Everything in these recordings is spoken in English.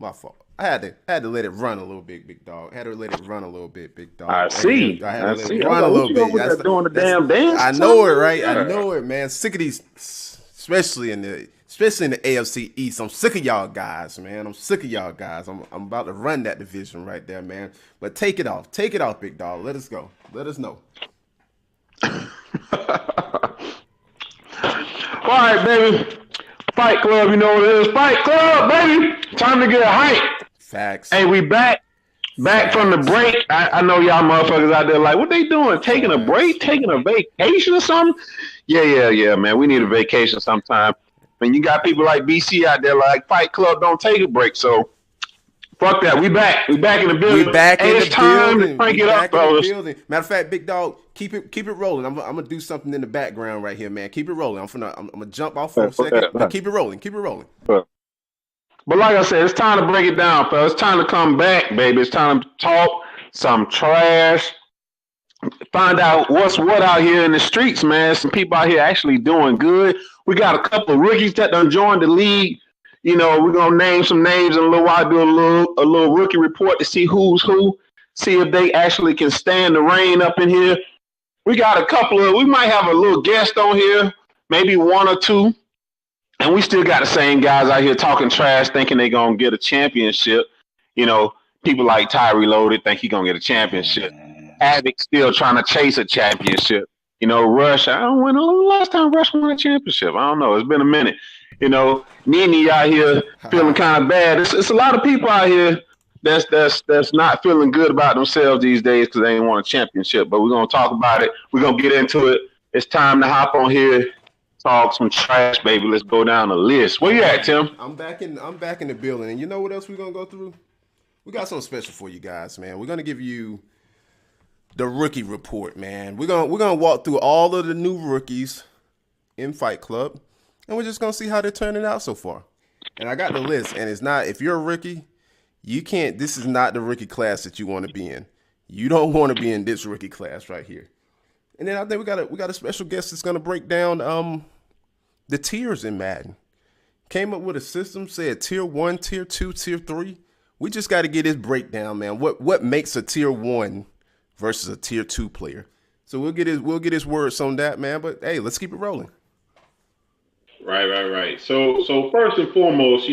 My fault. I had to let it run a little bit, big dog. I had to let it run a little bit, big I dog. see. I had to I let it see. I was run a like, little what you bit. over there doing the damn dance I or know it, something? right? I Yeah. know it, man. Sick of these, especially in the AFC East. I'm sick of y'all guys, man. I'm sick of y'all guys. I'm about to run that division right there, man. But take it off, big dog. Let us go. Let us know. All right, baby. Fight Club, you know what it is. Fight Club, baby. Time to get hype. Facts, Hey, we back. Back from the facts, break. I know y'all motherfuckers out there like, what they doing? Taking a facts. break? Taking a vacation or something? Yeah, man. We need a vacation sometime. And you got people like BC out there like Fight Club don't take a break. So fuck that. We back. We back in the We building. back Hey, in the it's time to building. We crank it up, back in the fellas. building. Matter of fact, big dog, keep it rolling. I'm gonna do something in the background right here, man. Keep it rolling. I'm gonna jump off for a second, but keep it rolling. Keep it rolling. But like I said, it's time to break it down, fellas. It's time to come back, baby. It's time to talk some trash. Find out what's what out here in the streets, man. Some people out here actually doing good. We got a couple of rookies that done joined the league. You know, we're gonna name some names in a little while, do a little rookie report to see who's who, see if they actually can stand the rain up in here. We got a couple of we might have a little guest on here, maybe one or two. And we still got the same guys out here talking trash, thinking they gonna get a championship. You know, people like Tyree Loaded think he gonna get a championship. Havoc still trying to chase a championship. You know, Rush. I don't when the last time Rush won a championship. I don't know. It's been a minute. You know, Nene out here feeling kind of bad. It's a lot of people out here that's not feeling good about themselves these days because they ain't won a championship. But we're gonna talk about it. We're gonna get into it. It's time to hop on here, talk some trash, baby. Let's go down the list. Where you at, Tim? I'm back in the building, and you know what else we're gonna go through? We got something special for you guys, man. We're gonna give you the rookie report, man. We're gonna walk through all of the new rookies in Fight Club, and we're just gonna see how they're turning out so far. And I got the list, and it's not if you're a rookie, you can't. This is not the rookie class that you want to be in. You don't want to be in this rookie class right here. And then I think we got a special guest that's gonna break down the tiers in Madden. Came up with a system, said tier 1, tier 2, tier 3. We just got to get his breakdown, man. What makes a tier 1 versus a tier 2 player? So we'll get his words on that, man. But hey, let's keep it rolling. Right. So first and foremost,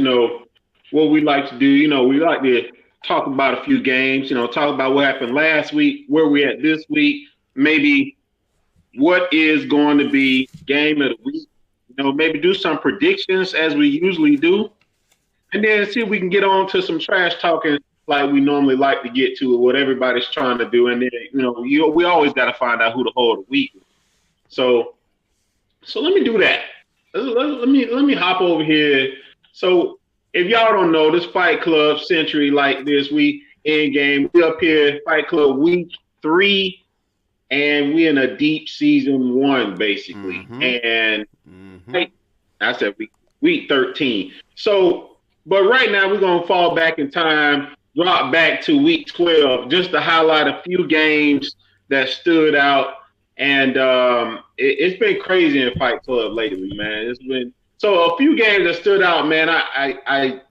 what we like to do, we like to talk about a few games, talk about what happened last week, where we at this week, maybe what is going to be game of the week, maybe do some predictions as we usually do, and then see if we can get on to some trash talking like we normally like to get to what everybody's trying to do, and then we always got to find out who the whole of the week is. So let me do that. Let me hop over here. So if y'all don't know, this Fight Club Century like this, we in game. We up here, Fight Club week 3, and we in a deep season 1 basically. And I said week 13. So, but right now we're gonna fall back in time, drop back to week 12, just to highlight a few games that stood out. And it's been crazy in Fight Club lately, man. It's been so a few games that stood out, man. I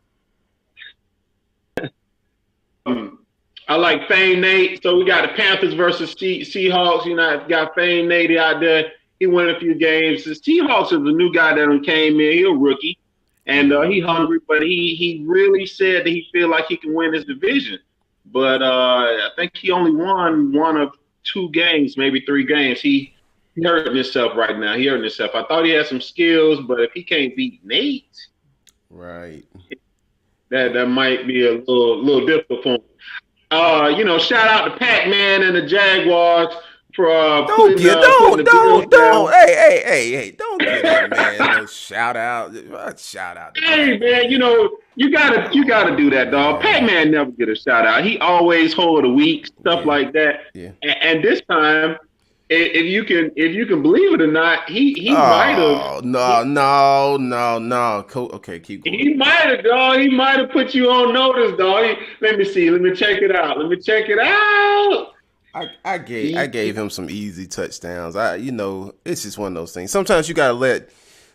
like Fame Nate. So we got the Panthers versus Seahawks. Got Fame Nate out there. He won a few games. The Seahawks is a new guy that came in. He's a rookie, and he hungry, but he really said that he feel like he can win this division. But I think he only won one of 2 games, maybe 3 games. He hurting himself right now. He hurting himself. I thought he had some skills, but if he can't beat Nate, Right. that might be a little difficult for him. Shout out to Pac-Man and the Jaguars for putting the Bills don't. down. Hey, don't give that man no shout out. Shout out to Hey man, Pac-Man. you gotta do that, dog. Pac-Man never get a shout out. He always hold a week, stuff like that. Yeah. And this time, if you can believe it or not, he might have. No. Okay, keep going. He might have, dog. He might have put you on notice, dog. Let me see. Let me check it out. I gave him some easy touchdowns. It's just one of those things. Sometimes you gotta let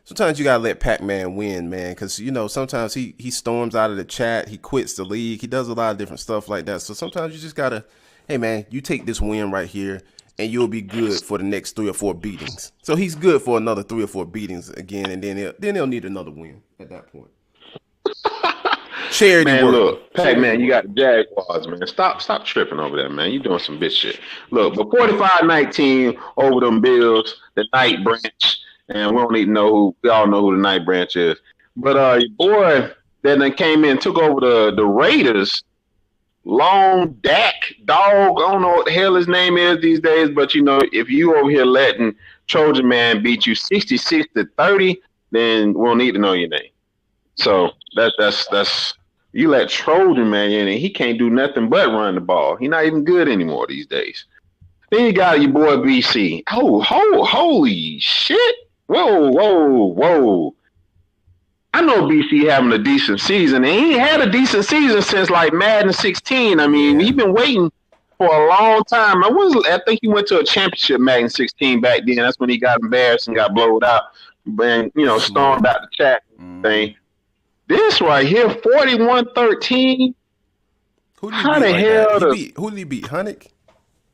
sometimes you gotta let Pac-Man win, man, because you know sometimes he storms out of the chat, he quits the league, he does a lot of different stuff like that. So sometimes you just gotta, hey man, you take this win right here, and you'll be good for the next 3 or 4 beatings. So he's good for another 3 or 4 beatings again, and then they'll need another win at that point. Charity man, work. Look, Pac-Man, you got the Jaguars, man. Stop tripping over there, man. You doing some bitch shit. Look, but 45-19 over them Bills, the Night Branch, and we don't even know who. We all know who the Night Branch is. But your boy that then came in, took over the Raiders. Long Dak Dog, I don't know what the hell his name is these days, but you know, if you over here letting Trojan Man beat you 66-30, then we'll need to know your name. So that's you let Trojan Man in and he can't do nothing but run the ball. He's not even good anymore these days. Then you got your boy BC. Holy shit. Whoa. I know BC having a decent season, and he ain't had a decent season since like Madden 16. I mean, he's been waiting for a long time. I think he went to a championship Madden 16 back then. That's when he got embarrassed and got blowed out, and stormed out the chat thing. This right here, 41-13. How the hell? Who did he beat? Hunnick?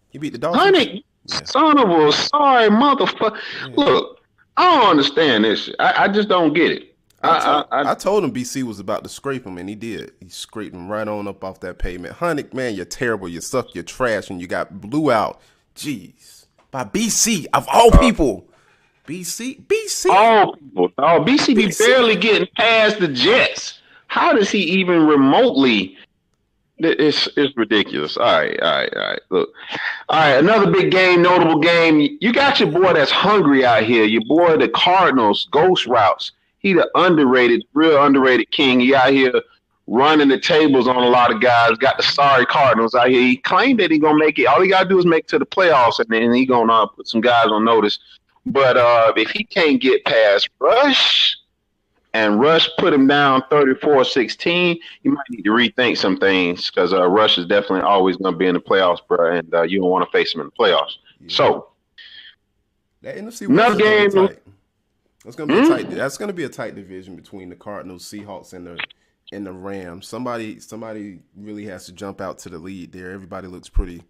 He beat the Dolphins? Hunnick, son of a sorry motherfucker. Yeah. Look, I don't understand this shit. I just don't get it. I told him BC was about to scrape him, and he did. He scraped him right on up off that pavement. Hunnick, man, you're terrible. You suck. You're trash, and you got blew out. Jeez. By BC, of all people. BC. All people. Oh, BC be barely getting past the Jets. How does he even remotely? It's ridiculous. All right. Look. All right, another big game, notable game. You got your boy that's hungry out here. Your boy, the Cardinals, Ghost Routes. He the real underrated king. He out here running the tables on a lot of guys. Got the sorry Cardinals out here. He claimed that he gonna make it. All he gotta do is make it to the playoffs, and then he gonna put some guys on notice. But if he can't get past Rush, and Rush put him down 34-16, you might need to rethink some things because Rush is definitely always gonna be in the playoffs, bro, and you don't want to face him in the playoffs. Yeah. So that NFC another game. That's gonna be a tight division between the Cardinals, Seahawks, and the Rams. Somebody really has to jump out to the lead there. Everybody looks pretty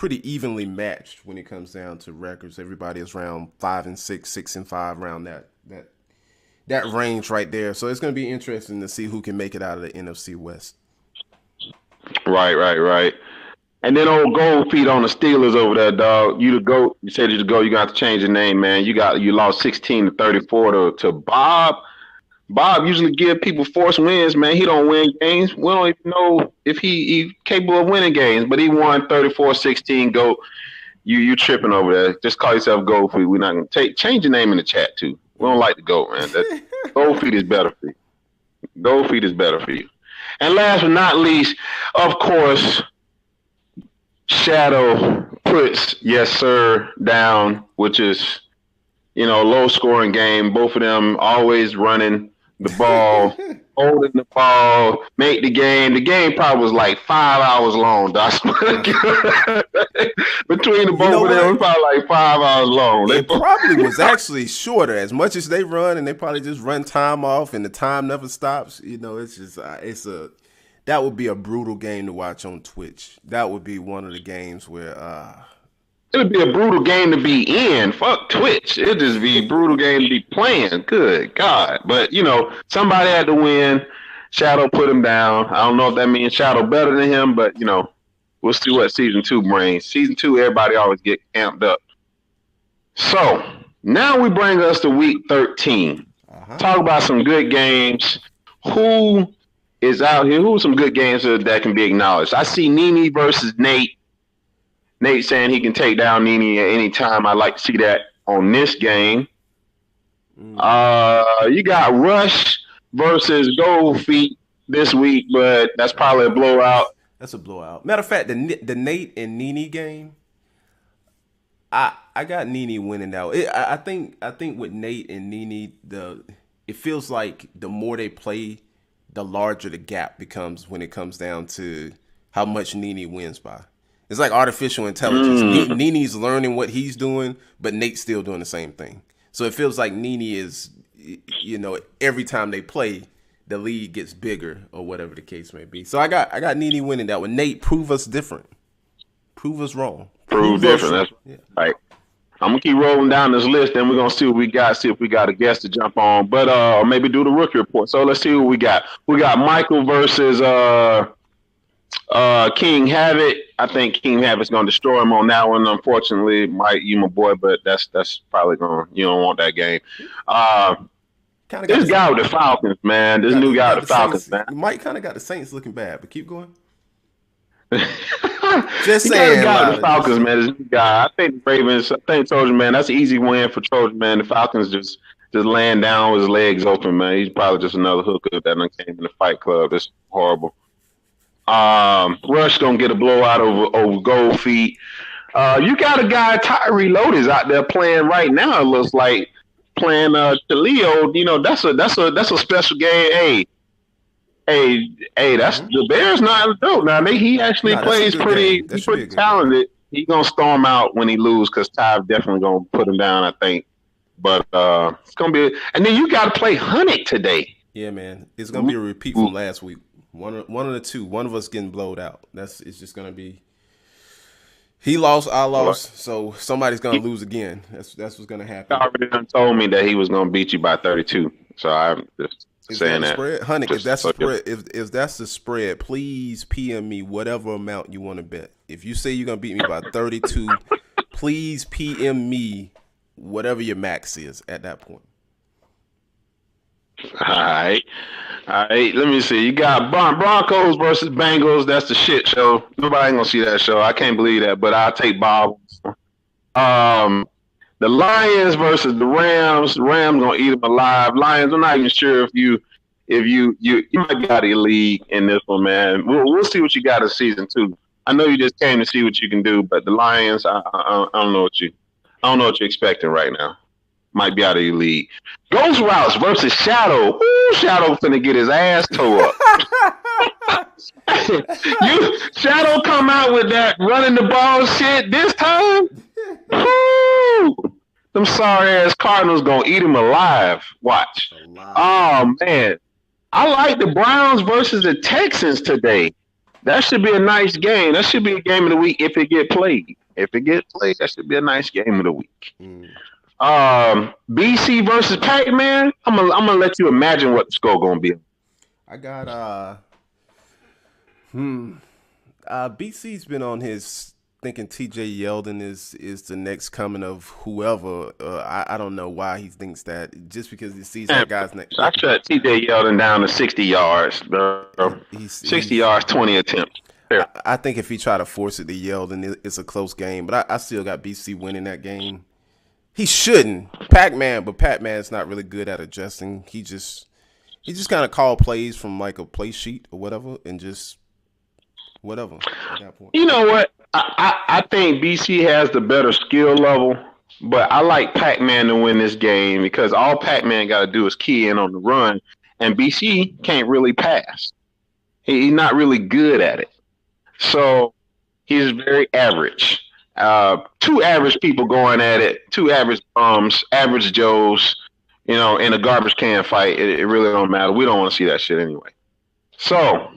evenly matched when it comes down to records. Everybody is around 5-6, 6-5, around that range right there. So it's gonna be interesting to see who can make it out of the NFC West. Right. And then old Gold Feet on the Steelers over there, dog. You the GOAT. You said you the GOAT. You got to change your name, man. You lost 16-34 to Bob. Bob usually give people forced wins, man. He don't win games. We don't even know if he's capable of winning games, but he won 34-16. GOAT. You tripping over there. Just call yourself Gold Feet. We're not gonna change your name in the chat too. We don't like the GOAT, man. Gold Feet is better for you. Gold Feet is better for you. And last but not least, of course, Shadow puts Yes Sir down, which is, low scoring game. Both of them always running the ball, holding the ball, make the game. The game probably was like 5 hours long. Between the both of them, it was probably like 5 hours long. It probably was actually shorter. As much as they run, and they probably just run time off, and the time never stops. It's just that would be a brutal game to watch on Twitch. That would be one of the games where it would be a brutal game to be in. Fuck Twitch. It'd just be a brutal game to be playing. Good God. But, somebody had to win. Shadow put him down. I don't know if that means Shadow better than him, but, we'll see what Season 2 brings. Season 2, everybody always get amped up. So, now we bring us to Week 13. Talk about some good games. Who is out here? Who are some good games that can be acknowledged? I see Nene versus Nate. Nate saying he can take down Nene at any time. I'd like to see that on this game. You got Rush versus Gold Feet this week, but that's probably a blowout. That's a blowout. Matter of fact, the Nate and Nene game, I got Nene winning now. I think with Nate and Nene, it feels like the more they play, the larger the gap becomes when it comes down to how much Nene wins by. It's like artificial intelligence. Nene's learning what he's doing, but Nate's still doing the same thing. So it feels like Nene is every time they play, the lead gets bigger or whatever the case may be. So I got Nene winning that one. Nate, prove us different. Prove us wrong. Prove different. That's right. I'm gonna keep rolling down this list, and we're gonna see what we got. See if we got a guest to jump on, but or maybe do the rookie report. So let's see what we got. We got Michael versus King Havoc. I think King Havoc's gonna destroy him on that one. Unfortunately, Mike, you my boy, but that's probably you don't want that game. This guy with the Falcons, man. This new guy with the Falcons, man. Mike kind of got the Saints looking bad, but keep going. Just saying, guy with the Falcons, man. This new guy. I think the Ravens. I think Trojan, man. That's an easy win for Trojan, man. The Falcons just laying down with his legs open, man. He's probably just another hooker that done came in the Fight Club. It's horrible. Rush gonna get a blowout over Gold Feet. You got a guy, Tyree Lotus, out there playing right now. It looks like playing Chaleo. That's a special game. Hey, that's the Bears not a joke. Now he actually plays pretty talented. He's gonna storm out when he loses because Ty definitely gonna put him down, I think. But it's gonna be, and then you got to play Hunnick today. Yeah, man, it's gonna be a repeat from last week. One of the two. One of us getting blowed out. It's just gonna be. He lost, I lost, so somebody's gonna lose again. That's what's gonna happen. He already told me that he was gonna beat you by 32. So I'm just saying that. Spread? Honey, if that's the spread, if that's the spread, please PM me whatever amount you want to bet. If you say you're gonna beat me by 32, please PM me whatever your max is at that point. All right. Let me see. You got Broncos versus Bengals. That's the shit show. Nobody ain't gonna see that show. I can't believe that, but I'll take Bob. The Lions versus the Rams. The Rams gonna eat them alive. Lions, I'm not even sure if you might be out of your league in this one, man. We'll see what you got in season 2. I know you just came to see what you can do, but the Lions, I don't know what you're expecting right now. Might be out of your league. Ghost Routes versus Shadow. Ooh, Shadow finna get his ass tore up. Shadow come out with that running the ball shit this time. Woo! Them sorry ass Cardinals gonna eat him alive. Watch. Oh man, I like the Browns versus the Texans today. That should be a nice game. That should be a game of the week if it get played. If it gets played, that should be a nice game of the week. BC versus Pac-Man. I'm gonna let you imagine what the score gonna be. I got BC's been on his thinking TJ Yeldon is the next coming of whoever. I don't know why he thinks that. Just because he sees that guy's name. I shut TJ Yeldon down to 60 yards, bro. 60 yards, 20 attempts. I think if he try to force it to Yeldon, it's a close game. But I still got BC winning that game. He shouldn't. Pac-Man's not really good at adjusting. He just kind of call plays from like a play sheet or whatever and just whatever at that point. You know what? I think BC has the better skill level, but I like Pac-Man to win this game because all Pac-Man got to do is key in on the run, and BC can't really pass. He's not really good at it. So he's very average. 2 average people going at it, 2 average bums, average Joes, in a garbage can fight. It really don't matter. We don't want to see that shit anyway. So,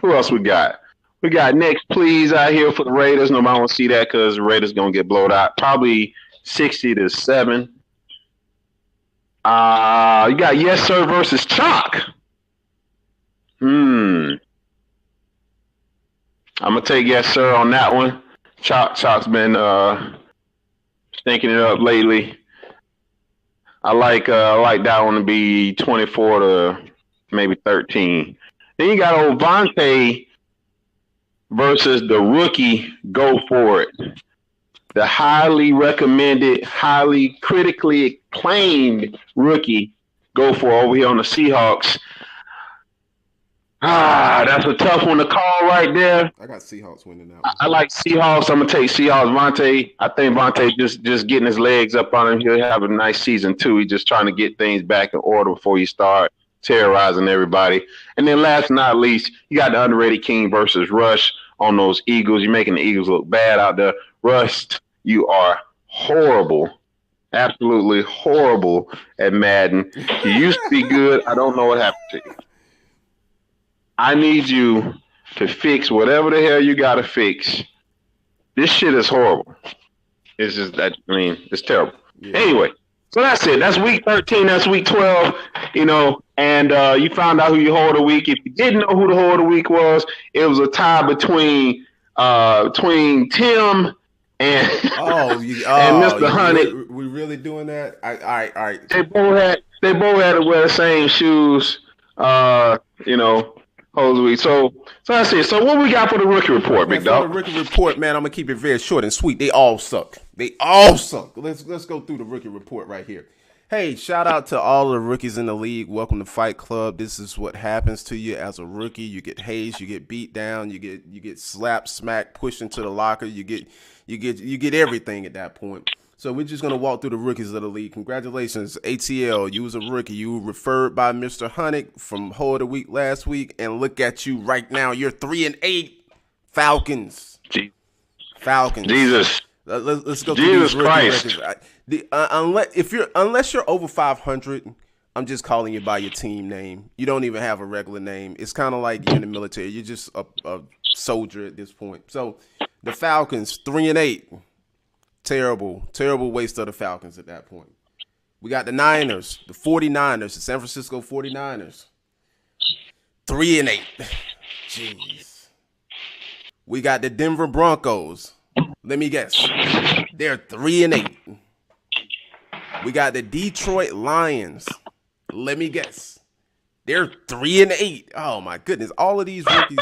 who else we got? We got next, please, out here for the Raiders. Nobody want to see that because the Raiders going to get blowed out. Probably 60-7. You got Yes Sir versus Chalk. I'm going to take Yes Sir on that one. Chalk's been stinking it up lately. I like that one to be 24 to maybe 13. Then you got old Vontae versus the rookie. Go for it. The highly recommended, highly critically acclaimed rookie. Go for it over here on the Seahawks. That's a tough one to call right there. I got Seahawks winning that one. I like Seahawks. I'm gonna take Seahawks. Vontae. I think Vontae just getting his legs up on him. He'll have a nice season too. He's just trying to get things back in order before you start terrorizing everybody. And then last but not least, you got the underrated King versus Rush on those Eagles. You're making the Eagles look bad out there. Rush, you are horrible Absolutely horrible at Madden. You used to be good. I don't know what happened to you. I need you to fix whatever the hell you got to fix. This shit is horrible. It's just that, I mean, it's terrible. Yeah. Anyway, so that's it. That's week 13. That's week 12. And you found out who your whore of the week. If you didn't know who the whore of the week was, it was a tie between Tim and and Mr. Honey. We really doing that? All right. They both had to wear the same shoes. Whole week. So that's it. So what we got for the rookie report, big dog? For the rookie report, man, I'm gonna keep it very short and sweet. They all suck. Let's go through the rookie report right here. Hey, shout out to all the rookies in the league. Welcome to Fight Club. This is what happens to you as a rookie. You get hazed, you get beat down, you get slapped, smacked, pushed into the locker. You get everything at that point. So we're just going to walk through the rookies of the league. Congratulations, ATL. You was a rookie. You were referred by Mr. Hunnick from Whore of the Week last week. And look at you right now. You're 3-8. Falcons. Falcons. Jesus. Let's go through these Christ. Unless you're over 500, I'm just calling you by your team name. You don't even have a regular name. It's kind of like you're in the military. You're just a soldier at this point. So the Falcons, 3-8. Terrible waste of the Falcons at that point. We got the Niners, the 49ers, the San Francisco 49ers. 3-8. Jeez. We got the Denver Broncos. Let me guess. They're 3-8. We got the Detroit Lions. Let me guess. They're 3-8. Oh my goodness. All of these rookies.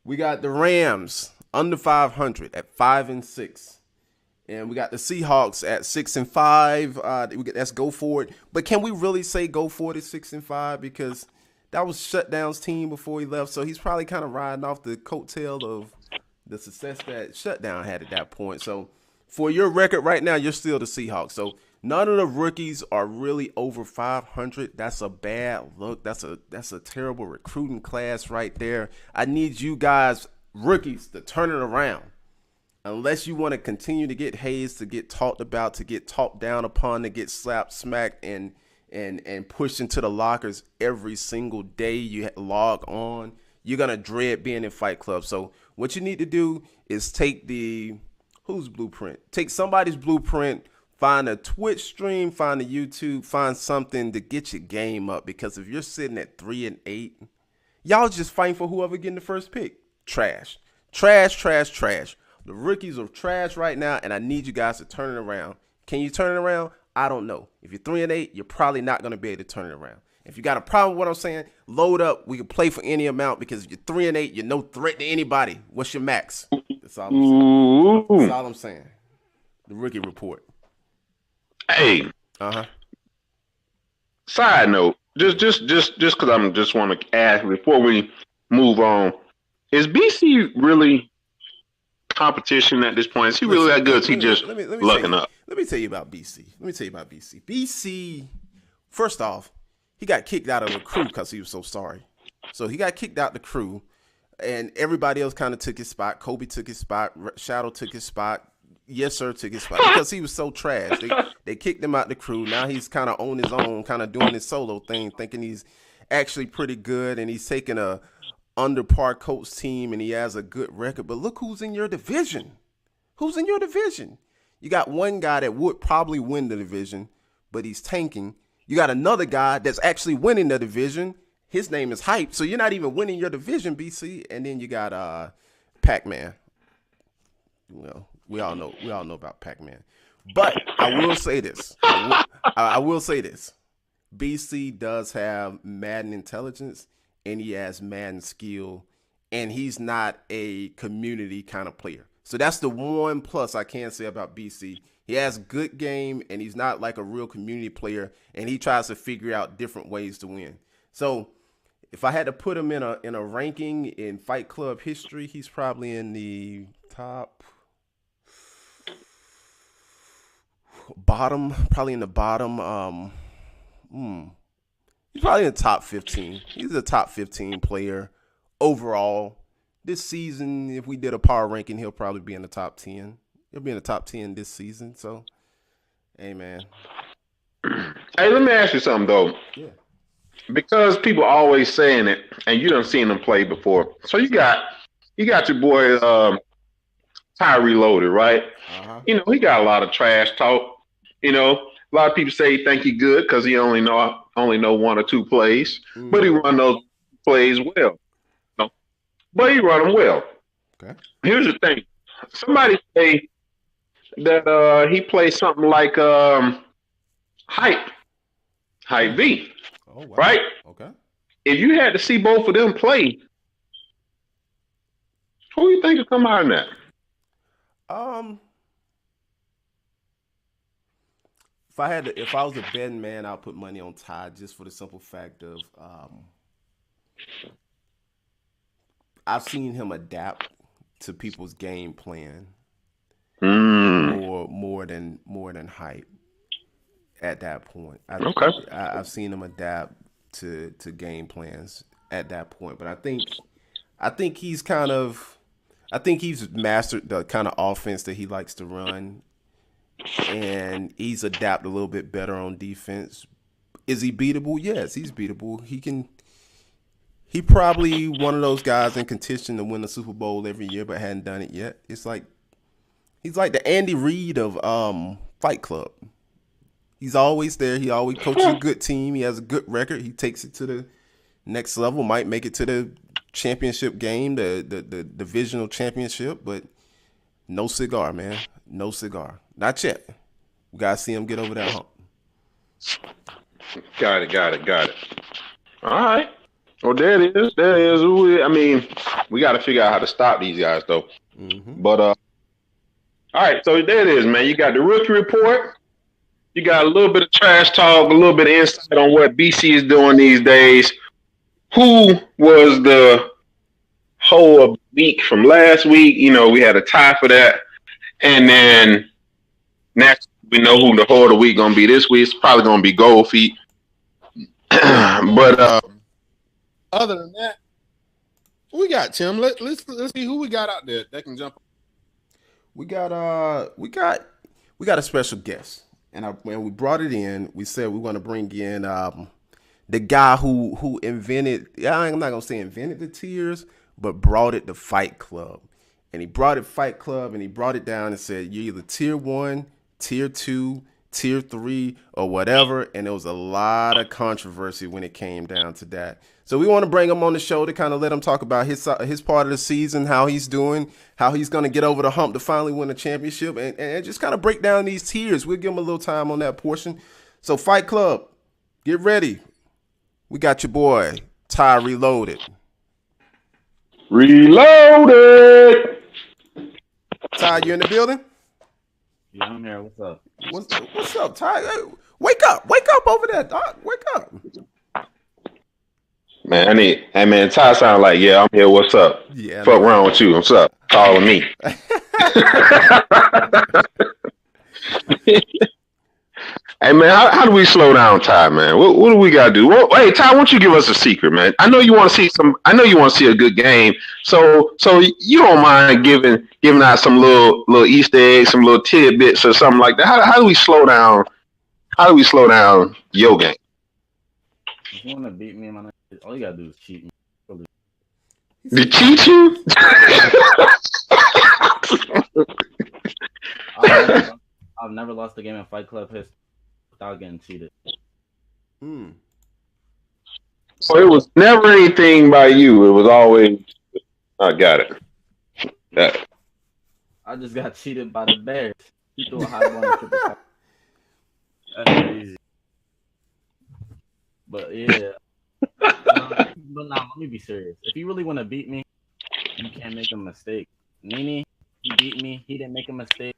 We got the Rams under 500 at 5-6. And we got the Seahawks at 6-5. That's go for it. But can we really say go for it at 6-5? Because that was Shutdown's team before he left. So he's probably kind of riding off the coattail of the success that Shutdown had at that point. So for your record right now, you're still the Seahawks. So none of the rookies are really over 500. That's a bad look. That's a terrible recruiting class right there. I need you guys, rookies, to turn it around. Unless you want to continue to get hazed, to get talked about, to get talked down upon, to get slapped, smacked, and pushed into the lockers every single day you log on, you're going to dread being in Fight Club. So what you need to do is take whose blueprint? Take somebody's blueprint, find a Twitch stream, find a YouTube, find something to get your game up. Because if you're sitting at 3-8, y'all just fighting for whoever getting the first pick. Trash. The rookies are trash right now, and I need you guys to turn it around. Can you turn it around? I don't know. If you're 3-8, you're probably not going to be able to turn it around. If you got a problem with what I'm saying, load up. We can play for any amount, because if you're 3-8, you're no threat to anybody. What's your max? That's all I'm saying. That's all I'm saying. The rookie report. Hey. Side note, just because I'm just want to ask before we move on, is BC really competition at this point? Is he really that good? Is he just lucking up? Let me tell you about BC. BC, first off, he got kicked out of the crew because he was so sorry. So he got kicked out the crew, and everybody else kind of took his spot. Kobe took his spot. Shadow took his spot. Yes, sir, took his spot because he was so trash. They kicked him out the crew. Now he's kind of on his own, kind of doing his solo thing, thinking he's actually pretty good, and he's taking a under par Colts team, and he has a good record. But look who's in your division. You got one guy that would probably win the division, but he's tanking. You got another guy that's actually winning the division. His name is Hype. So you're not even winning your division, BC. And then you got Pac-Man. Well, we all know about Pac-Man. But I will say this. I will say this. BC does have Madden intelligence, and he has Madden skill, and he's not a community kind of player. So that's the one plus I can say about BC. He has good game, and he's not like a real community player, and he tries to figure out different ways to win. So if I had to put him in a ranking in Fight Club history, he's probably in the bottom. He's probably in the top 15. He's a top 15 player overall. This season, if we did a power ranking, he'll probably be in the top 10. He'll be in the top 10 this season. So, hey, man. Hey, let me ask you something though. Yeah. Because people always saying it, and you done seen them play before. So you got your boy Tyree loaded, right? He got a lot of trash talk. A lot of people say he think he good because he only know one or two plays, but he run those plays well. But he run them well. Okay. Here's the thing: somebody say that he plays something like hype V, Oh, wow. right? Okay. If you had to see both of them play, who you think would come out of that? If I was a betting man, I'll put money on Ty just for the simple fact of I've seen him adapt to people's game plan more than hype at that point. I've seen him adapt to game plans at that point, but I think he's mastered the kind of offense that he likes to run, and he's adapted a little bit better on defense. Is he beatable? Yes, he's beatable. He probably one of those guys in contention to win the Super Bowl every year, but hadn't done it yet. He's like the Andy Reid of Fight Club. He's always there. He always coaches a good team. He has a good record. He takes it to the next level. Might make it to the championship game, the divisional championship, but no cigar, man. No cigar. Not yet. We gotta see him get over that hump. Got it. All right. Well, there it is. I mean, we got to figure out how to stop these guys, though. But all right. So there it is, man. You got the rookie report. You got a little bit of trash talk, a little bit of insight on what BC is doing these days. Who was the hoe of the week from last week? We had a tie for that. And then next, we know who the hoe of the week going to be this week. It's probably going to be Gold Feet. But other than that, who we got, Tim? Let's see who we got out there that can jump. We got a special guest, and when we brought it in, we said we want to bring in the guy who invented. I'm not gonna say invented the tiers, but brought it to Fight Club, and he brought it Fight Club, and he brought it down and said you're either tier 1, tier 2, tier 3, or whatever, and there was a lot of controversy when it came down to that. So we want to bring him on the show to kind of let him talk about his part of the season, how he's doing, how he's going to get over the hump to finally win a championship, and just kind of break down these tiers. We'll give him a little time on that portion. So Fight Club, get ready. We got your boy, Ty Reloaded. Reloaded! Ty, you in the building? Yeah, I'm here. What's up? What's up, Ty? Hey, wake up over there, dog. Wake up. Man, Ty sound like, yeah, I'm here. What's up? Yeah. Fuck wrong with you? What's up? Calling me. Hey, man, how do we slow down Ty, man? What do we got to do? Well, hey, Ty, why don't you give us a secret, man? I know you want to see a good game. So you don't mind giving out some little Easter eggs, some little tidbits or something like that. How do we slow down? How do we slow down your game? If you want to beat me, man, all you got to do is cheat me. To cheat you? I've never lost a game in Fight Club history without getting cheated. So it was never anything by you. It was always, I got it. I just got cheated by the Bears. He threw a high one. That's crazy. But yeah. But nah, let me be serious. If you really want to beat me, you can't make a mistake. Nene, he beat me. He didn't make a mistake.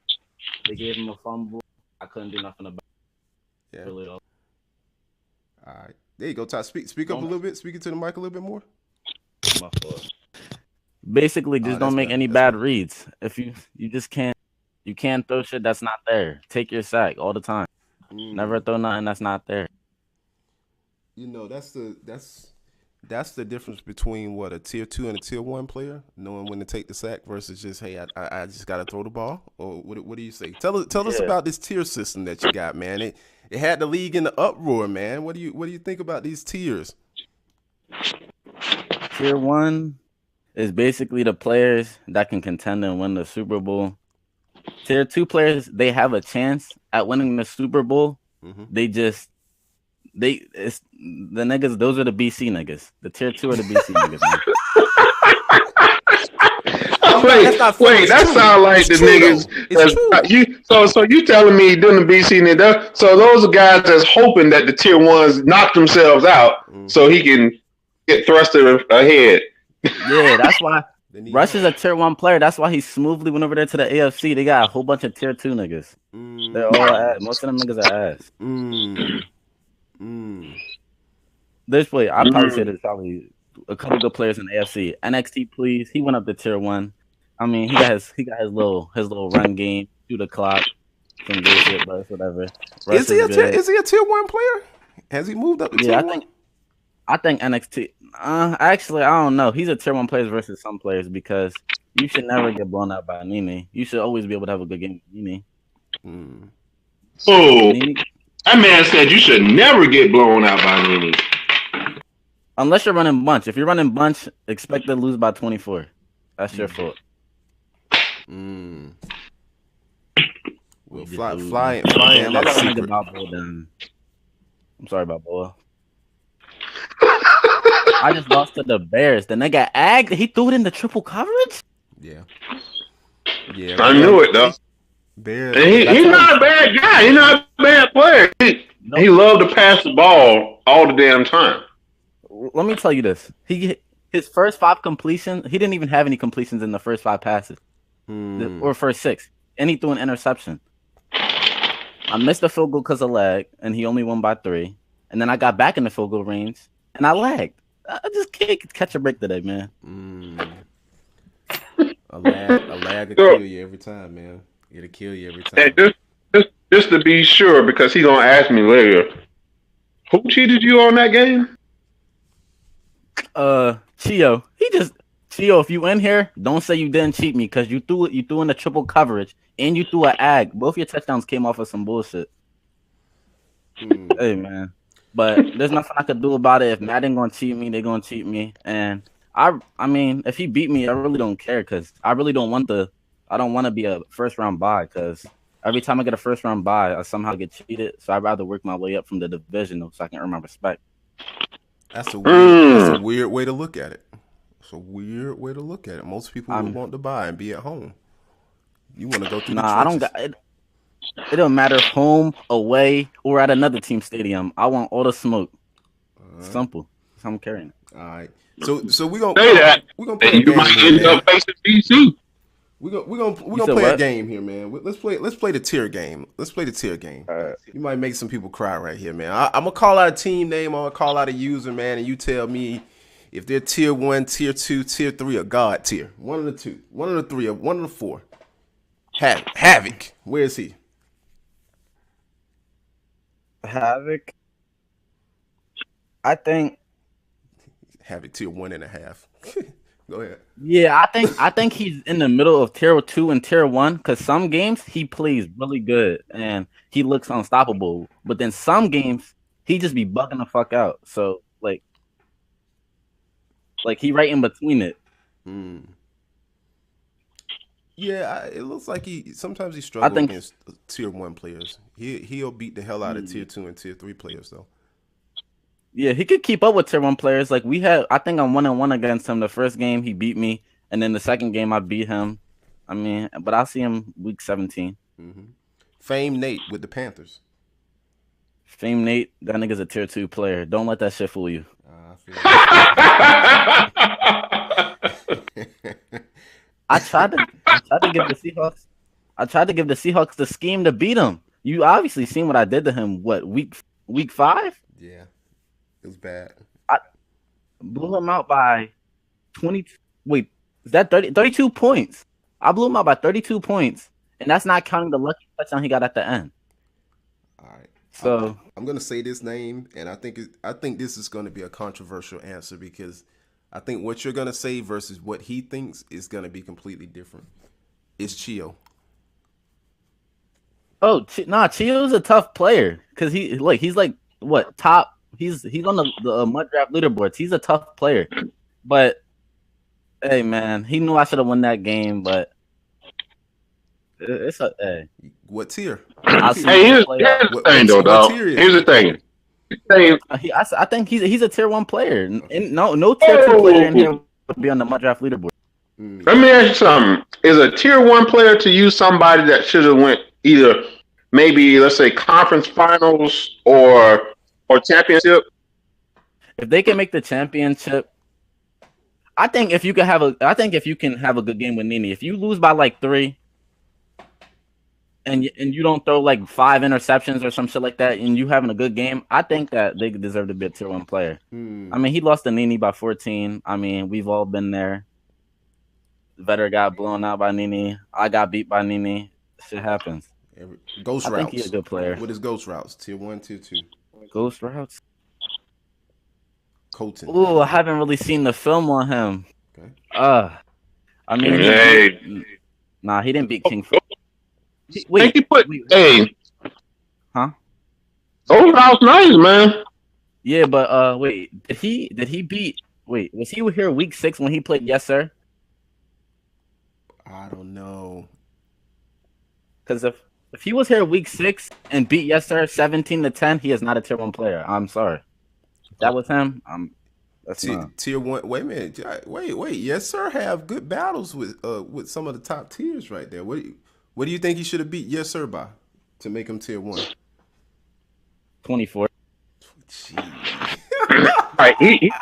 They gave him a fumble. I couldn't do nothing about it. Yeah. Really. All right. There you go, Ty. Speak up a little bit. Speak into the mic a little bit more. My fault. Basically, just don't make any bad reads. If you just can't throw shit that's not there. Take your sack all the time. Never throw nothing that's not there. That's That's the difference between what a tier 2 and a tier 1 player, knowing when to take the sack versus just, hey, I just got to throw the ball. Or what do you say? Tell us about this tier system that you got, man. It had the league in the uproar, man. What do you think about these tiers? Tier 1 is basically the players that can contend and win the Super Bowl. Tier 2 players, they have a chance at winning the Super Bowl. Mm-hmm. It's the niggas. Those are the BC niggas. The tier 2 are the BC niggas. Wait, that sound like the niggas. So you telling me doing the BC nigga? So those are guys that's hoping that the tier 1s knock themselves out, so he can get thrusted ahead. Yeah, that's why Rush is a tier 1 player. That's why he smoothly went over there to the AFC. They got a whole bunch of tier 2 niggas. They're all ass. Most of them niggas are ass. This way, I'd probably say there's probably a couple good players in the AFC. NXT, please. He went up to tier 1. I mean, he got his little run game, shoot the clock, some good shit, but it's whatever. Is he a tier 1 player? Has he moved up to tier 1? I think NXT. Actually, I don't know. He's a tier 1 player versus some players because you should never get blown out by Nene. You should always be able to have a good game with Nene. Oh, that man said you should never get blown out by Nene. Unless you're running bunch. If you're running bunch, expect to lose by 24. That's your fault. Well, flying. I'm sorry about Boa. I just lost to the Bears. The nigga agged. He threw it in the triple coverage. Yeah. I knew it though. Bears. He's not a bad guy. He's not a bad player. He loved to pass the ball all the damn time. Let me tell you this. His first 5 completions, he didn't even have any completions in the first 5 passes. Or first 6. And he threw an interception. I missed the field goal because of lag, and he only won by 3. And then I got back in the field goal range, and I lagged. I just can't catch a break today, man. A lag will kill you every time, man. It'll kill you every time. Hey, just to be sure, because he's gonna ask me later. Who cheated you on that game? Chio. Chio, if you in here, don't say you didn't cheat me because you threw in the triple coverage and you threw an ag. Both your touchdowns came off of some bullshit. Hey, man. But there's nothing I could do about it. If Madden gonna cheat me, they're gonna cheat me. And I mean, if he beat me, I really don't care because I really don't want to be a first round bye because every time I get a first round bye, I somehow get cheated. So I'd rather work my way up from the divisional so I can earn my respect. That's a weird way to look at it. It's a weird way to look at it. Most people would want to buy and be at home. You want to go through the trenches. I don't got it. It don't matter if home, away, or at another team stadium. I want all the smoke. Simple. That's how I'm carrying it. All right. So we're gonna say that. We're gonna play a game. Might end up facing BC. We're gonna play a game here, man. Let's play the tier game. Let's play the tier game. You might make some people cry right here, man. I'm gonna call out a team name. I'm gonna call out a user, man, and you tell me if they're tier 1, tier 2, tier 3, or God tier. One of the 2, one of the 3, or one of the 4. Havoc. Where is he? Havoc. I think Havoc tier 1.5. Go ahead. Yeah, I think he's in the middle of tier 2 and tier 1 because some games he plays really good and he looks unstoppable. But then some games he just be bugging the fuck out. So like he right in between it. Yeah, it looks like sometimes he struggles against tier 1 players. He'll beat the hell out of tier 2 and tier 3 players though. Yeah, he could keep up with tier 1 players. Like I think I'm 1-1 against him. The first game he beat me, and then the second game I beat him. I mean, but I'll see him week 17. Fame Nate with the Panthers. Fame Nate, that nigga's a tier 2 player. Don't let that shit fool you. I tried to give the Seahawks. I tried to give the Seahawks the scheme to beat him. You obviously seen what I did to him. What week 5? Yeah, it was bad. I blew him out by 20. Wait, is that 32 points? I blew him out by 32 points, and that's not counting the lucky touchdown he got at the end. All right. So I'm gonna say this name, and I think this is gonna be a controversial answer because I think what you're gonna say versus what he thinks is gonna be completely different. It's Chio. Chio's a tough player because he's like what top. He's on the mud draft leaderboards. He's a tough player, but hey man, he knew I should have won that game, but it's a hey. What tier? I'll see Hey, you here's play the out. thing, though, what dog. tier is Here's the it? thing. Say, I think he's a tier 1 player. And no tier 2 player in here would be on the mud draft leaderboard. let me ask you something. Is a tier 1 player to you somebody that should have went either maybe, let's say, conference finals or championship? If they can make the championship, I think if you can have a good game with Nini, if you lose by like 3 and you don't throw like 5 interceptions or some shit like that and you having a good game, I think that they deserve to be a tier 1 player. I mean, he lost to Nini by 14. I mean, we've all been there. Vetter got blown out by Nini. I got beat by Nini. Shit happens. Ghost I routes. think he's a good player. What is ghost routes? Tier 1, tier 2. Ghost routes. Colton. Ooh, I haven't really seen the film on him. Okay. I mean, Hey. he didn't beat King. Wait. Hey. Huh? Those routes nice, man. Yeah, but wait, did he beat? Wait, was he here week 6 when he played Yes Sir? I don't know. Because if he was here week 6 and beat Yes Sir 17-10, he is not a tier 1 player. I'm sorry. If that was him, that's not. Tier 1. Wait a minute. Wait. Yes, sir. Have good battles with some of the top tiers right there. What do you think he should have beat Yes Sir by to make him tier 1? 24. All right.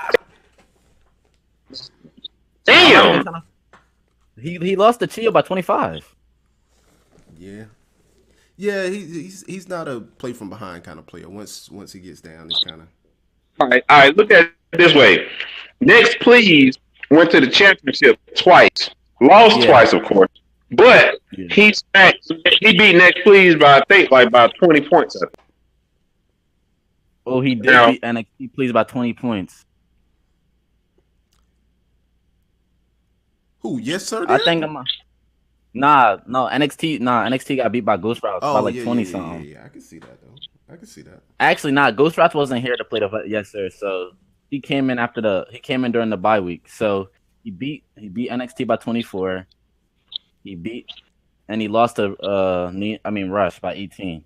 Damn. He lost to Chio by 25. Yeah. Yeah, he's not a play from behind kind of player. Once he gets down, it's kind of. All right. Look at it this way. Next, please went to the championship twice. Lost twice, of course. But he beat Next Please by, I think, like by 20 points. Oh, he did beat NXT Please by 20 points. Who? Yes, sir. Did? I think NXT got beat by Ghost Routes by like 20 something. Yeah, I can see that though. I can see that. Actually, Ghost Routes wasn't here to play the Yes Sir, so he came in during the bye week. So he beat NXT by 24. He lost to Rush by 18.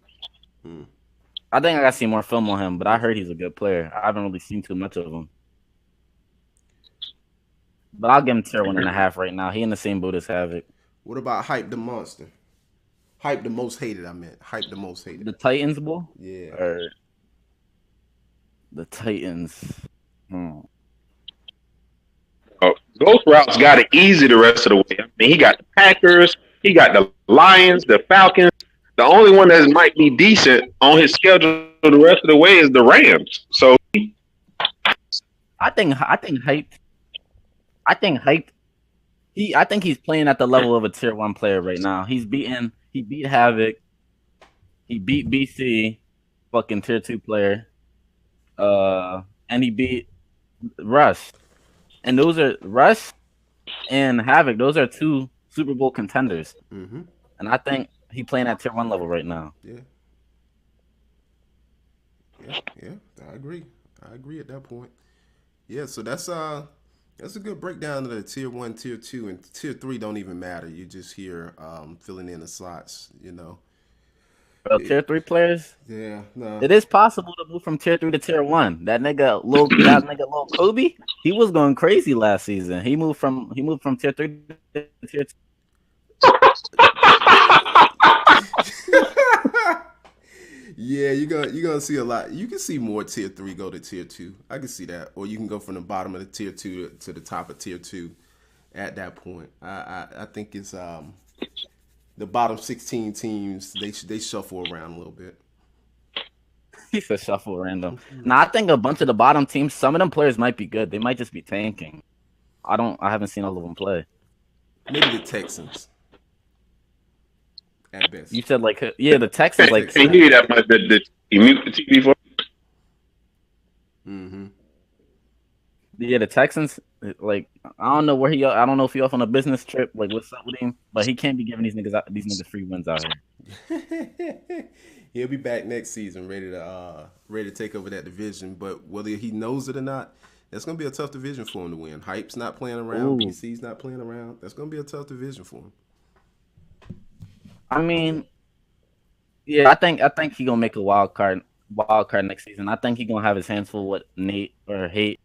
I think I gotta see more film on him, but I heard he's a good player. I haven't really seen too much of him. But I'll give him tier 1.5 right now. He in the same boat as Havoc. What about Hype the Monster? Hype the most hated, I meant. Hype the most hated. The Titans, boy? Yeah. Or the Titans. Ghost Routes got it easy the rest of the way. I mean, he got the Packers, he got the Lions, the Falcons. The only one that might be decent on his schedule the rest of the way is the Rams. So I think Hype. I think he's playing at the level of a tier 1 player right now. He beat Havoc. He beat BC, fucking tier 2 player. And he beat Rush. And those are Rush and Havoc. Those are 2 Super Bowl contenders. Mm-hmm. And I think he's playing at tier 1 level right now. Yeah. I agree at that point. Yeah, so that's a good breakdown of the tier 1, tier 2, and tier 3 don't even matter. You just here filling in the slots, you know. Well, tier 3 players. Yeah, no. It is possible to move from tier 3 to tier 1. That nigga Lil Kobe, he was going crazy last season. He moved from tier 3 to tier 2. Yeah, you're gonna see a lot. You can see more tier 3 go to tier 2. I can see that, or you can go from the bottom of the tier 2 to the top of tier 2. At that point, I think it's the bottom 16 teams. They shuffle around a little bit. He said shuffle random. Nah, I think a bunch of the bottom teams, some of them players might be good. They might just be tanking. I haven't seen all of them play. Maybe the Texans. at best. You said like the Texans like. Can't hear that much. You mute the TV for. Mm-hmm. Yeah, the Texans, like, I don't know where I don't know if he off on a business trip, like, what's up with him, but he can't be giving these niggas free wins out here. He'll be back next season, ready to take over that division. But whether he knows it or not, that's gonna be a tough division for him to win. Hype's not playing around, Ooh. BC's not playing around. That's gonna be a tough division for him. I mean, yeah, I think he gonna make a wild card next season. I think he gonna have his hands full with Nate or Hate.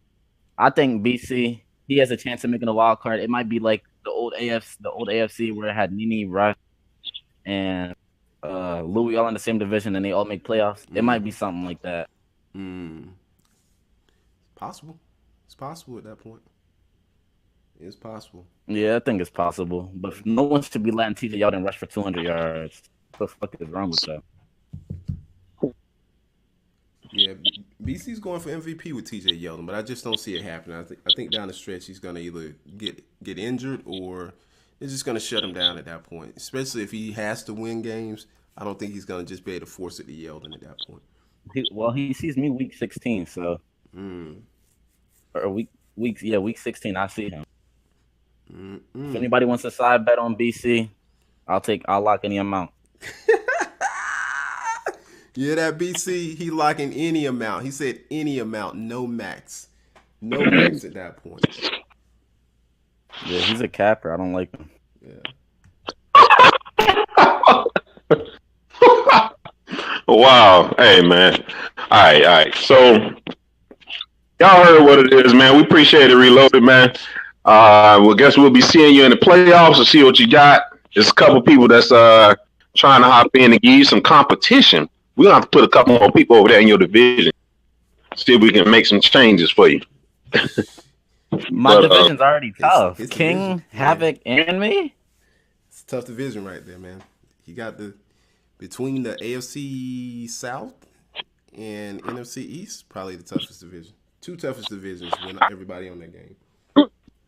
I think BC, he has a chance of making a wild card. It might be like the old AFC where it had Nene, Rush, and Louis all in the same division and they all make playoffs. It might be something like that. Possible. It's possible at that point. It's possible. Yeah, I think it's possible. But no one should be letting TJ Yeldon rush for 200 yards. What the fuck is wrong with that? Yeah, BC's going for MVP with TJ Yeldon, but I just don't see it happening. I think down the stretch he's going to either get injured or it's just going to shut him down at that point. Especially if he has to win games, I don't think he's going to just be able to force it to Yeldon at that point. He sees me week 16, so or week 16. I see him. If anybody wants a side bet on BC, I'll lock any amount. Yeah, that BC, he locking any amount. He said any amount, no max. No max at that point. Yeah, he's a capper. I don't like him. Yeah. Wow. Hey, man. All right. So, y'all heard what it is, man. We appreciate it, Reloaded, man. Well, guess we'll be seeing you in the playoffs and see what you got. There's a couple people that's trying to hop in and give you some competition. We're going to have to put a couple more people over there in your division. See if we can make some changes for you. My division's already tough. It's King, division, Havoc, and me? It's a tough division right there, man. He got between the AFC South and NFC East, probably the toughest division. Two toughest divisions with everybody on that game.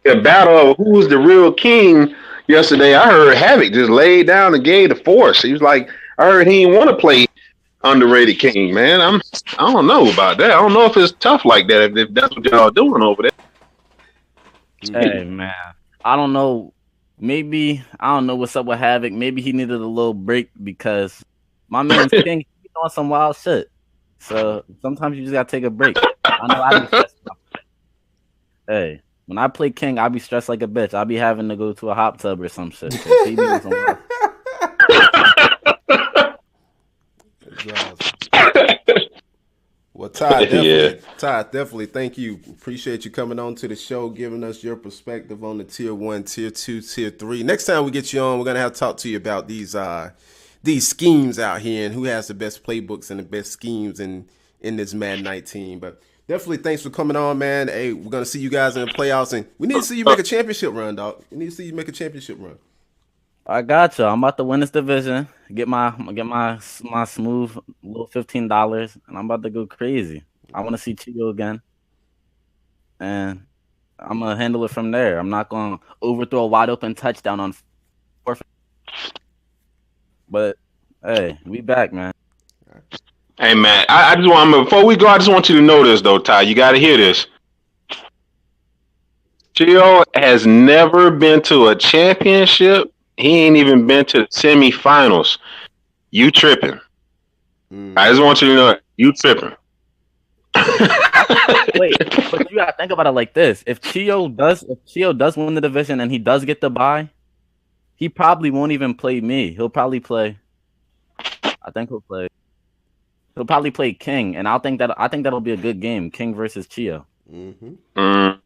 The battle of who's the real king yesterday, I heard Havoc just laid down and gave the force. He was like, I heard he didn't want to play underrated king, man. I don't know about that. I don't know if it's tough like that, if that's what y'all doing over there. Hey, man. I don't know. Maybe, I don't know what's up with Havoc. Maybe he needed a little break because my man's King, he's doing some wild shit. So sometimes you just got to take a break. I know I be stressed. Hey, when I play King, I be stressed like a bitch. I be having to go to a hot tub or some shit. He be doing some wild. Well, Todd, definitely thank you. Appreciate you coming on to the show, giving us your perspective on the tier 1, tier 2, tier 3. Next time we get you on, we're gonna have to talk to you about these schemes out here and who has the best playbooks and the best schemes in this Madden 19. But definitely thanks for coming on, man. Hey, we're gonna see you guys in the playoffs, and we need to see you make a championship run, dog. We need to see you make a championship run. I got you. I'm about to win this division. Get my smooth little $15, and I'm about to go crazy. I want to see Chio again, and I'm gonna handle it from there. I'm not gonna overthrow a wide open touchdown on fourth. But hey, we back, man. Hey, man. I just want before we go. I just want you to know this, though, Ty. You got to hear this. Chio has never been to a championship. He ain't even been to the semifinals. You tripping. I just want you to know it. You tripping. Wait, but you gotta think about it like this. If Chio does win the division and he does get the bye, he probably won't even play me. He'll probably play. He'll probably play King, and I think that'll be a good game. King versus Chio. But then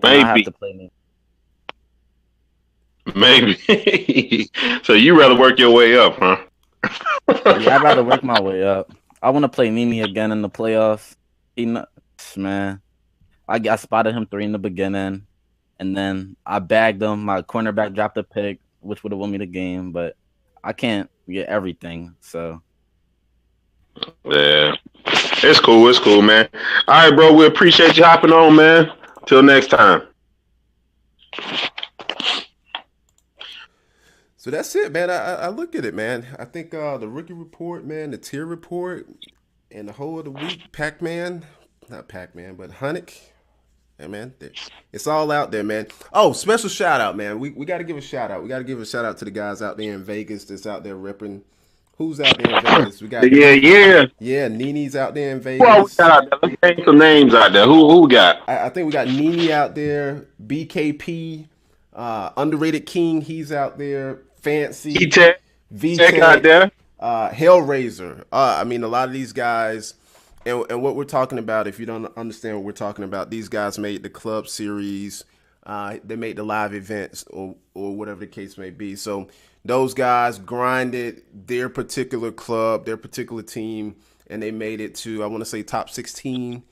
I have to play me. Maybe. So you rather work your way up, huh? Yeah, I'd rather work my way up. I want to play Nene again in the playoffs. Man, I spotted him 3 in the beginning, and then I bagged him. My cornerback dropped a pick, which would have won me the game, but I can't get everything. So yeah, it's cool. It's cool, man. All right, bro. We appreciate you hopping on, man. Till next time. So that's it, man. I look at it, man. I think the rookie report, man, the tier report, and the whole of the week, not Pac-Man, but Hunnick. Yeah, man, it's all out there, man. Oh, special shout out, man. We got to give a shout out. We got to give a shout out to the guys out there in Vegas that's out there ripping. Who's out there in Vegas? We got yeah, Nini's out there in Vegas. Well, we got out there. Let's name some names out there. Who we got? I think we got Nini out there. BKP, Underrated King. He's out there. Fancy. V-Tech out there. Hellraiser. I mean, a lot of these guys. And what we're talking about, if you don't understand what we're talking about, these guys made the club series, they made the live events, or whatever the case may be. So those guys grinded their particular club, their particular team, and they made it to, I want to say, top 16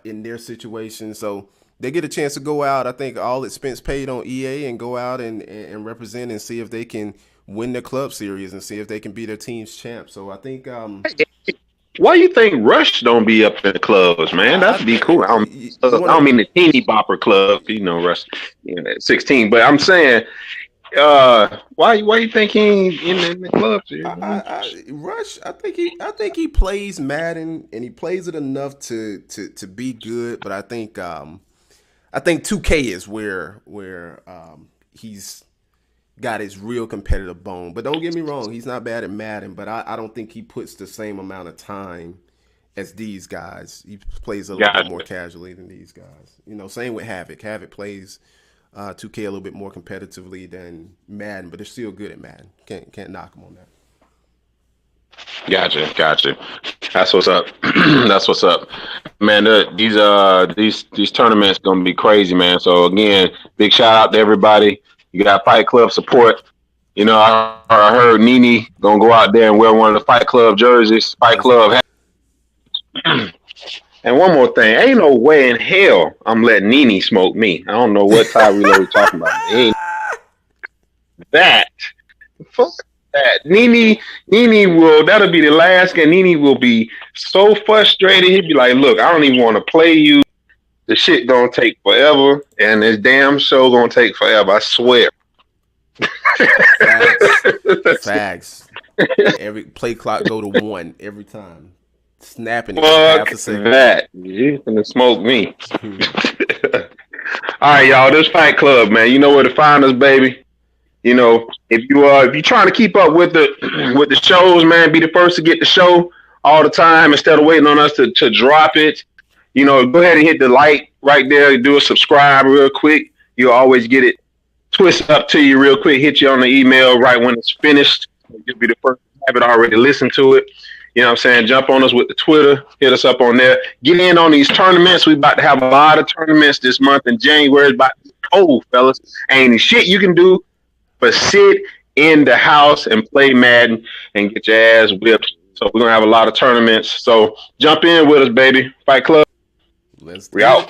in their situation. So they get a chance to go out, I think, all expense paid on EA, and go out and represent and see if they can win the club series and see if they can be their team's champ. So I think... Why you think Rush don't be up in the clubs, man? That'd be cool. I don't mean the teeny bopper club, Rush, 16. But I'm saying, why you think he ain't in the clubs? Rush, I think he plays Madden and he plays it enough to be good. But I think 2K is where he's got his real competitive bone. But don't get me wrong, he's not bad at Madden, but I don't think he puts the same amount of time as these guys. He plays a little bit more casually than these guys. Same with Havoc. Havoc plays 2K a little bit more competitively than Madden, but they're still good at Madden. Can't knock him on that. Gotcha. That's what's up. That's what's up, man. These tournaments gonna be crazy, man. So again, big shout out to everybody. You got Fight Club support. I heard Nini gonna go out there and wear one of the Fight Club jerseys. Fight Club. And one more thing, ain't no way in hell I'm letting Nini smoke me. I don't know what Ty Reload talking about. Ain't that. Fuck that. Nini will. That'll be the last game. Nini will be so frustrated. He'd be like, "Look, I don't even want to play you. The shit gonna take forever, and this damn show gonna take forever. I swear." Facts. Every play clock go to 1 every time. Snapping it. Half a second. That you gonna smoke me. All right, y'all. This Fight Club, man. You know where to find us, baby. If you're trying to keep up with the shows, man, be the first to get the show all the time instead of waiting on us to drop it. Go ahead and hit the like right there. Do a subscribe real quick. You'll always get it twist up to you real quick. Hit you on the email right when it's finished. You'll be the first to have it already listened to it. You know what I'm saying? Jump on us with the Twitter. Hit us up on there. Get in on these tournaments. We about to have a lot of tournaments this month in January. It's about to be cold, fellas. Ain't any shit you can do but sit in the house and play Madden and get your ass whipped. So we're going to have a lot of tournaments. So jump in with us, baby. Fight Club. Let's we out.